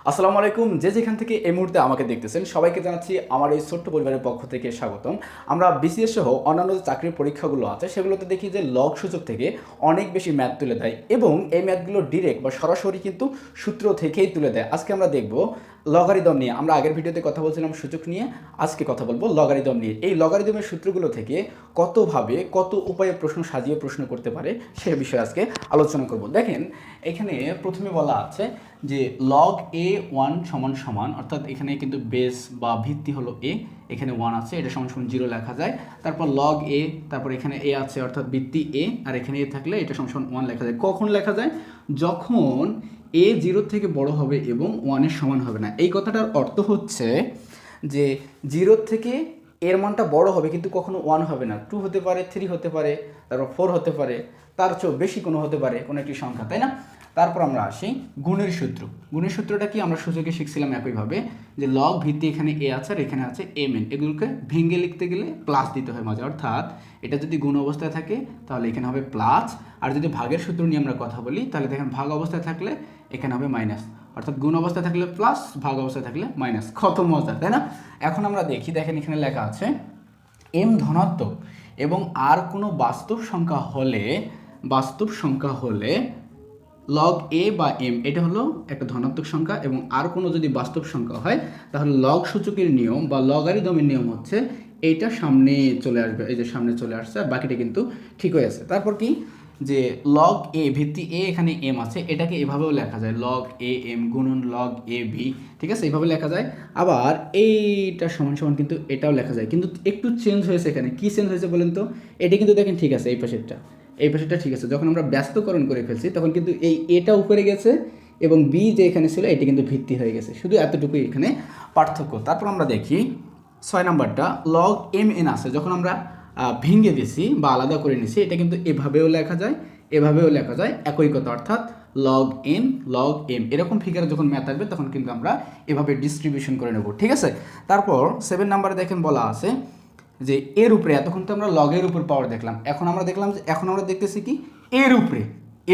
আসসালামু আলাইকুম। যে যেখান থেকে এই মুহূর্তে আমাকে দেখতেছেন সবাইকে জানাচ্ছি আমার এই ছোট্ট পরিবারের পক্ষ থেকে স্বাগতম। আমরা বিসিএস সহ অন্যান্য যে চাকরির পরীক্ষাগুলো আছে সেগুলোতে দেখি যে লগ সূচক থেকে অনেক বেশি ম্যাথ তুলে দেয় এবং এই ম্যাথগুলো ডিরেক্ট বা সরাসরি কিন্তু সূত্র থেকেই তুলে দেয়। আজকে আমরা দেখব লগারিদম নিয়ে। আমরা আগের ভিডিওতে কথা বলছিলাম সূচক নিয়ে, আজকে কথা বলবো লগারিদম নিয়ে। এই লগারিদমের সূত্রগুলো থেকে কতভাবে কত উপায়ে প্রশ্ন সাজিয়ে প্রশ্ন করতে পারে সে বিষয়ে আজকে আলোচনা করব। দেখেন এখানে প্রথমে বলা আছে যে লগ এ ওয়ান সমান সমান, অর্থাৎ এখানে কিন্তু বেস বা ভিত্তি হলো এ, এখানে ওয়ান আছে, এটা সমান সমান জিরো লেখা যায়। তারপর লগ এ, তারপর এখানে এ আছে অর্থাৎ ভিত্তি এ, আর এখানে এ থাকলে এটা সমান সমান ওয়ান লেখা যায়। কখন লেখা যায়? যখন এ জিরোর থেকে বড় হবে এবং ওয়ানের সমান হবে না। এই কথাটার অর্থ হচ্ছে যে জিরোর থেকে এর মানটা বড় হবে কিন্তু কখনো ওয়ান হবে না। টু হতে পারে, থ্রি হতে পারে, তারপর ফোর হতে পারে, তার চেয়েও বেশি কোনো হতে পারে কোনো একটি সংখ্যা, তাই না? তারপর আমরা আসি গুণের সূত্র। গুণের সূত্রটা কি আমরা সূচকে শিখছিলাম একইভাবে, যে লগ ভিত্তি এখানে এ আছে আর এখানে আছে এম এন, এগুলোকে ভেঙে লিখতে গেলে প্লাস দিতে হয় মাঝে। অর্থাৎ এটা যদি গুণ অবস্থায় থাকে তাহলে এখানে হবে প্লাস, আর যদি ভাগের সূত্র নিয়ে আমরা কথা বলি তাহলে দেখেন ভাগ অবস্থায় থাকলে এখানে হবে মাইনাস। অর্থাৎ গুণ অবস্থায় থাকলে প্লাস, ভাগ অবস্থায় থাকলে মাইনাস। কত মজা, তাই না? এখন আমরা দেখি, দেখেন এখানে লেখা আছে এম ধনাত্মক এবং আর কোনো বাস্তব সংখ্যা হলে লগ এ বা এম এটা হলো একটা ধনাত্মক সংখ্যা, এবং আর কোনো যদি বাস্তব সংখ্যা হয় তাহলে লগ সূচকের নিয়ম বা লগারিদমের নিয়ম হচ্ছে এইটা সামনে চলে আসবে। এই যে সামনে চলে আসছে, আর বাকিটা কিন্তু ঠিক হয়ে আছে। তারপর কি, যে লগ এ ভিত্তি এ এখানে এম আছে, এটাকে এভাবেও লেখা যায় লগ এ এম গুণন লগ এ ভি, ঠিক আছে, এইভাবে লেখা যায়। আবার এইটা সমান সমান কিন্তু এটাও লেখা যায়, কিন্তু একটু চেঞ্জ হয়েছে। এখানে কি চেঞ্জ হয়েছে বলেন তো? এটা কিন্তু দেখেন ঠিক আছে, এই পাশেরটা ঠিক আছে। যখন আমরা ব্যস্তকরণ করে ফেলছি তখন কিন্তু এই এটা উপরে গেছে এবং বি যে এখানে ছিল এটি কিন্তু ভিত্তি হয়ে গেছে, শুধু এতটুকুই এখানে পার্থক্য। তারপর আমরা দেখি 6 নাম্বারটা, লগ এম এন আছে, যখন আমরা ভেঙে দিছি বা আলাদা করে নিছি এটা কিন্তু এভাবেও লেখা যায়, এভাবেও লেখা যায়, একই কথা। অর্থাৎ লগ এন লগ এম এরকম ফিগারে যখন ম্যাথ আসবে তখন কিন্তু আমরা এভাবে ডিস্ট্রিবিউশন করে নেব, ঠিক আছে। তারপর 7 নাম্বারে দেখেন বলা আছে যে এর উপরে, এতক্ষণ তো আমরা লগের উপর পাওয়ার দেখলাম, এখন আমরা দেখতেছি কি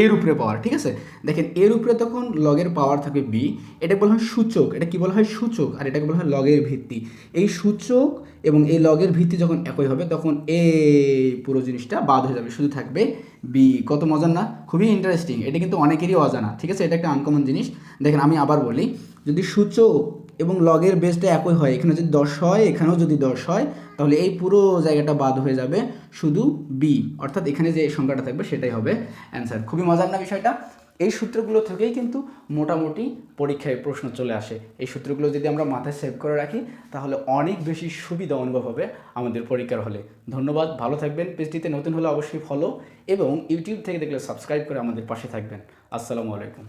এর উপরে পাওয়ার, ঠিক আছে। দেখেন এর উপরে তখন লগের পাওয়ার থাকবে বি, এটা বলা হয় সূচক, এটা কি বলা হয় সূচক, আর এটাকে বলা হয় লগের ভিত্তি। এই সূচক এবং এই লগের ভিত্তি যখন একই হবে তখন এই পুরো জিনিসটা বাদ হয়ে যাবে, শুধু থাকবে বি। কত মজার না? খুবই ইন্টারেস্টিং। এটা কিন্তু অনেকেরই অজানা, ঠিক আছে, এটা একটা আনকমন জিনিস। দেখেন আমি আবার বলি, যদি সূচক এবং লগের বেসটা একই হয়, এখানে যদি 10 হয় এখানেও যদি 10 হয় তাহলে এই পুরো জায়গাটা বাদ হয়ে যাবে, শুধু বি, অর্থাৎ এখানে যে সংখ্যাটা থাকবে সেটাই হবে অ্যান্সার। খুবই মজার না বিষয়টা? এই সূত্রগুলো থেকেই কিন্তু মোটামুটি পরীক্ষায় প্রশ্ন চলে আসে। এই সূত্রগুলো যদি আমরা মাথায় সেভ করে রাখি তাহলে অনেক বেশি সুবিধা অনুভব হবে আমাদের পরীক্ষার হলে। ধন্যবাদ, ভালো থাকবেন। পেজটিতে নতুন হলে অবশ্যই ফলো এবং ইউটিউব থেকে দেখলে সাবস্ক্রাইব করে আমাদের পাশে থাকবেন। আসসালামু আলাইকুম।